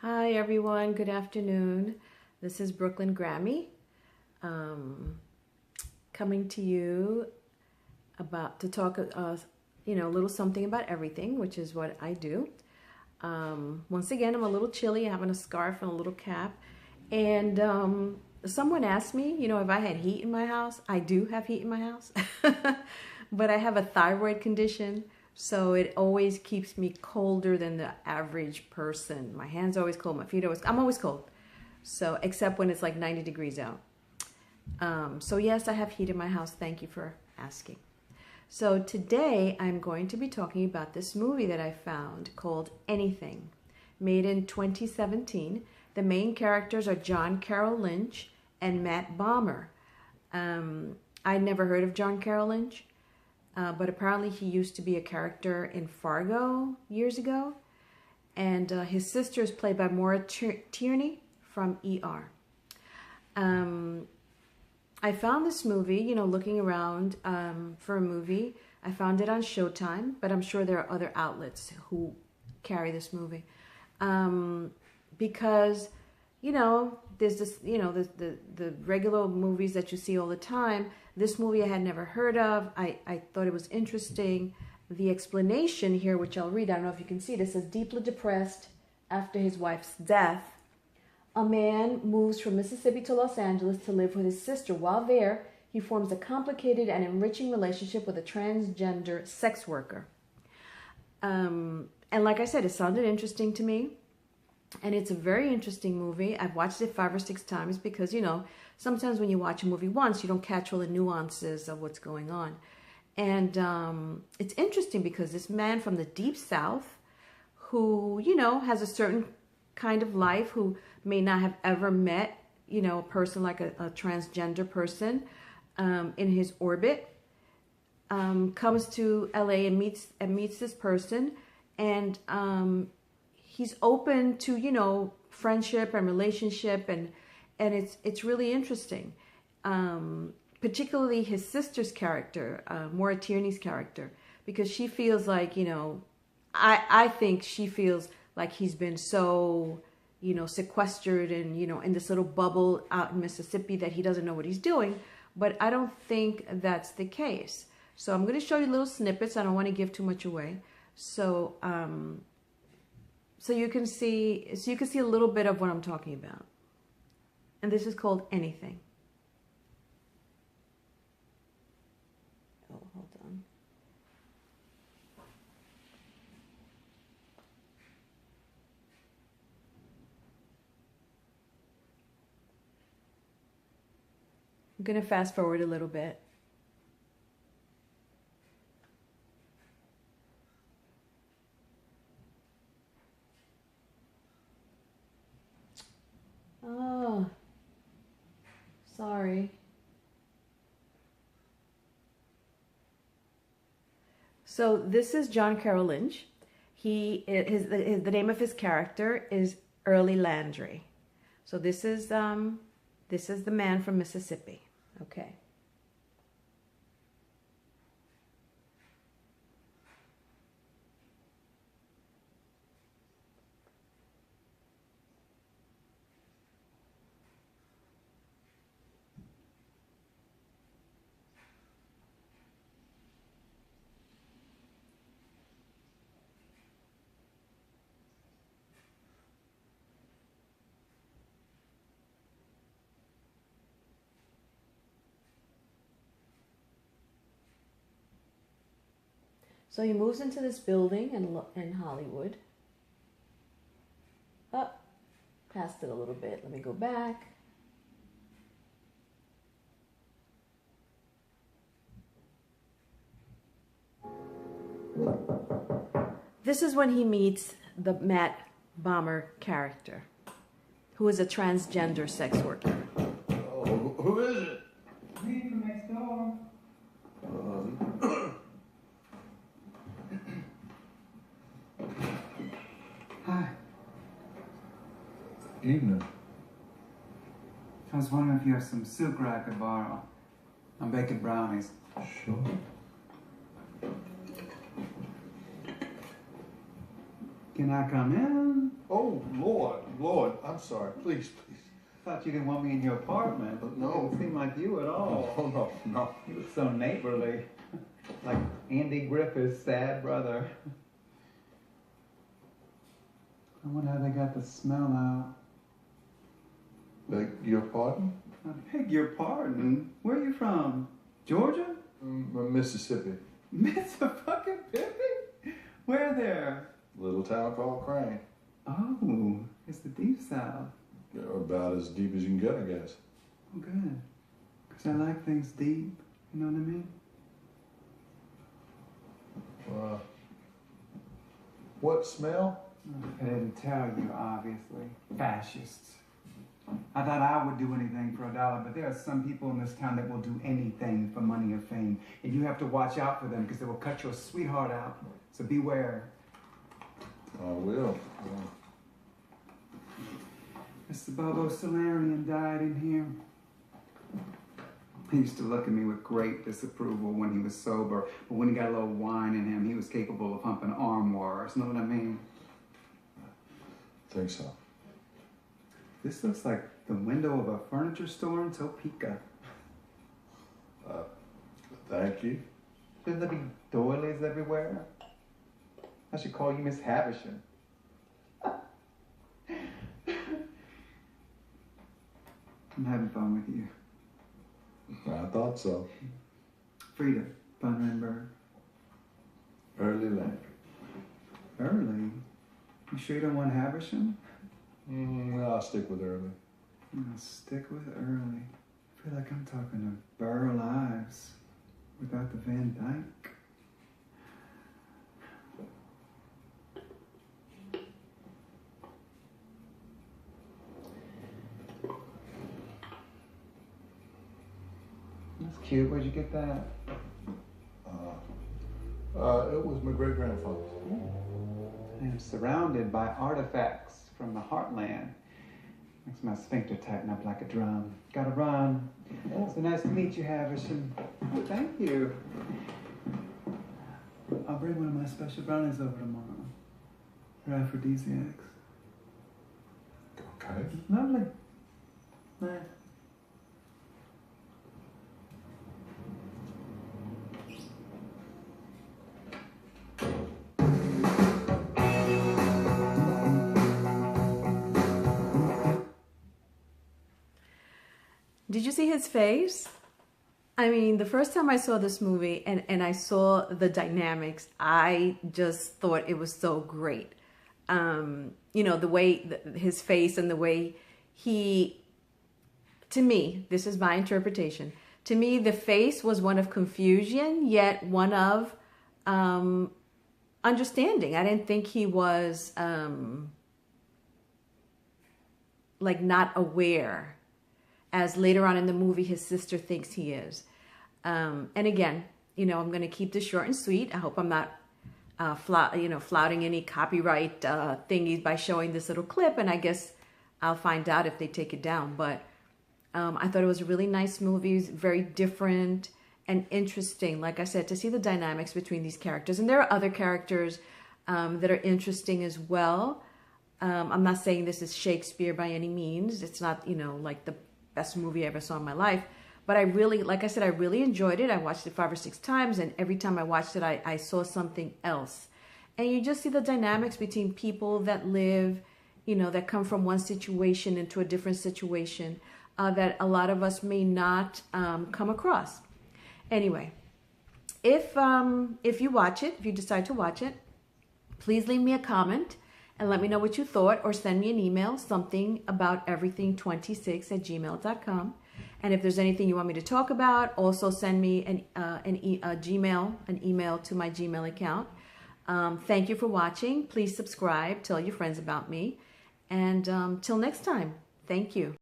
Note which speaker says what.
Speaker 1: Hi everyone, good afternoon. This is Brooklyn Grammy coming to you about to talk a little something about everything, which is what I do. Once again, I'm a little chilly, having a scarf and a little cap. And someone asked me, if I had heat in my house. I do have heat in my house, but I have a thyroid condition. So it always keeps me colder than the average person. My hands are always cold. My feet I'm always cold. So except when it's like 90 degrees out. So yes, I have heat in my house. Thank you for asking. So today I'm going to be talking about this movie that I found called Anything, made in 2017. The main characters are John Carroll Lynch and Matt Bomer. I'd never heard of John Carroll Lynch. But apparently he used to be a character in Fargo years ago. And his sister is played by Maura Tierney from ER. I found this movie, looking around for a movie. I found it on Showtime, but I'm sure there are other outlets who carry this movie. Because, there's this, the regular movies that you see all the time. This movie I had never heard of. I thought it was interesting. The explanation here, which I'll read, I don't know if you can see it, it says, deeply depressed after his wife's death, a man moves from Mississippi to Los Angeles to live with his sister. While there, he forms a complicated and enriching relationship with a transgender sex worker. And like I said, it sounded interesting to me. And it's a very interesting movie. I've watched it 5 or 6 times because, sometimes when you watch a movie once, you don't catch all the nuances of what's going on. And it's interesting because this man from the Deep South who, has a certain kind of life, who may not have ever met, a person like a transgender person in his orbit, comes to LA and meets this person. And he's open to, friendship and relationship, and it's really interesting. Particularly his sister's character, Maura Tierney's character, because she feels like, I think she feels like he's been so, sequestered and, in this little bubble out in Mississippi that he doesn't know what he's doing. But I don't think that's the case. So I'm going to show you little snippets. I don't want to give too much away. So, so you can see a little bit of what I'm talking about. And this is called Anything. Oh, hold on. I'm going to fast forward a little bit. Oh, sorry. So this is John Carroll Lynch. The name of his character is Early Landry. So this is the man from Mississippi. Okay. So he moves into this building in Hollywood. Oh, passed it a little bit. Let me go back. This is when he meets the Matt Bomer character, who is a transgender sex worker.
Speaker 2: Oh, who is it?
Speaker 3: Me from next door. Hi.
Speaker 2: Evening.
Speaker 3: I was wondering if you have some sucre I could borrow. I'm baking brownies.
Speaker 2: Sure.
Speaker 3: Can I come in?
Speaker 2: Oh, Lord, I'm sorry. Please.
Speaker 3: Thought you didn't want me in your apartment.
Speaker 2: No.
Speaker 3: It didn't seem like you at all.
Speaker 2: Oh, no.
Speaker 3: You look so neighborly. Like Andy Griffith's sad brother. I wonder how they got the smell out.
Speaker 2: Beg your pardon?
Speaker 3: I beg your pardon. Where are you from? Georgia?
Speaker 2: Mississippi.
Speaker 3: Mississippi? Where there?
Speaker 2: Little town called Crane.
Speaker 3: Oh, it's the deep south.
Speaker 2: About as deep as you can get, I guess.
Speaker 3: Oh, good. Because I like things deep. You know what I mean?
Speaker 2: What smell?
Speaker 3: I didn't tell you, obviously. Fascists. I thought I would do anything for $1, but there are some people in this town that will do anything for money or fame. And you have to watch out for them because they will cut your sweetheart out. So beware.
Speaker 2: I will.
Speaker 3: Mr. Bobo Solarian died in here. He used to look at me with great disapproval when he was sober, but when he got a little wine in him, he was capable of humping armoires. Know what I mean?
Speaker 2: Think so.
Speaker 3: This looks like the window of a furniture store in Topeka.
Speaker 2: Thank you.
Speaker 3: Shouldn't there be doilies everywhere? I should call you Miss Havisham. I'm having fun with you.
Speaker 2: I thought so.
Speaker 3: Frida Bunrenberg.
Speaker 2: Early Landry.
Speaker 3: Early? You sure you don't want Havisham?
Speaker 2: I'll stick with Early.
Speaker 3: I'll stick with Early. I feel like I'm talking to Burl Ives without the Van Dyke. That's cute. Where'd you get that?
Speaker 2: It was my great-grandfather's.
Speaker 3: I am surrounded by artifacts from the heartland. Makes my sphincter tighten up like a drum. Gotta run. So nice to meet you, Havisham. Oh, thank you. I'll bring one of my special brownies over tomorrow. They're aphrodisiacs.
Speaker 2: Okay.
Speaker 3: Lovely. Nice.
Speaker 1: Did you see his face? I mean, the first time I saw this movie and I saw the dynamics, I just thought it was so great. You know, the way his face and the way he, to me, this is my interpretation. To me, the face was one of confusion, yet one of understanding. I didn't think he was like not aware, as later on in the movie his sister thinks he is. And again, you know, I'm going to keep this short and sweet. I hope I'm not flouting any copyright thingies by showing this little clip, and I guess I'll find out if they take it down. But I thought it was a really nice movie. It was very different and interesting, like I said, to see the dynamics between these characters. And there are other characters that are interesting as well. I'm not saying this is Shakespeare by any means. It's not, you know, like the best movie I ever saw in my life. But I really, like I said, I really enjoyed it. I watched it 5 or 6 times, and every time I watched it, I saw something else. And you just see the dynamics between people that live, you know, that come from one situation into a different situation that a lot of us may not come across. Anyway, if you watch it, if you decide to watch it, please leave me a comment and let me know what you thought, or send me an email, somethingaboutEverything26@gmail.com. And if there's anything you want me to talk about, also send me an email to my Gmail account. Thank you for watching. Please subscribe. Tell your friends about me. And till next time, thank you.